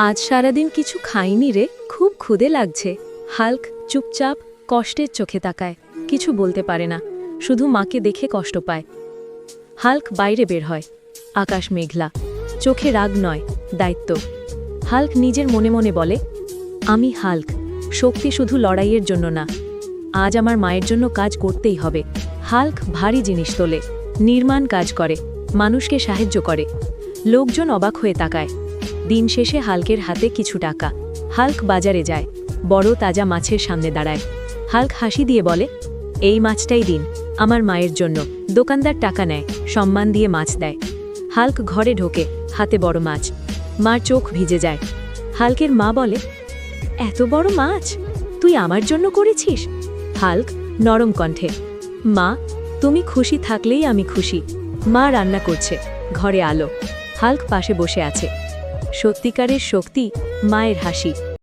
আজ সারাদিন কিছু খাইনি রে, খুব ক্ষুধে লাগছে। হাল্ক চুপচাপ কষ্টের চোখে তাকায়, কিছু বলতে পারে না, শুধু মাকে দেখে কষ্ট পায়। হাল্ক বাইরে বের হয়। আকাশ মেঘলা, চোখে রাগ নয়, দায়িত্ব। হাল্ক নিজের মনে মনে বলে, আমি হাল্ক, শক্তি শুধু লড়াইয়ের জন্য না, আজ আমার মায়ের জন্য কাজ করতেই হবে। হাল্ক ভারী জিনিস তোলে, নির্মাণ কাজ করে, মানুষকে সাহায্য করে। লোকজন অবাক হয়ে তাকায়। দিন শেষে হাল্কের হাতে কিছু টাকা। হাল্ক বাজারে যায়, বড় তাজা মাছের সামনে দাঁড়ায়। হাল্ক হাসি দিয়ে বলে, এই মাছটাই দিন, আমার মায়ের জন্য। দোকানদার টাকা নেয়, সম্মান দিয়ে মাছ দেয়। হাল্ক ঘরে ঢোকে, হাতে বড় মাছ। মার চোখ ভিজে যায়। হাল্কের মা বলে, এত বড় মাছ তুই আমার জন্য করেছিস? হাল্ক নরম কণ্ঠে, মা, তুমি খুশি থাকলেই আমি খুশি। মা রান্না করছে, ঘরে আলো। হাল্ক পাশে বসে আছে। সত্যিকারের শক্তি মায়ের হাসি।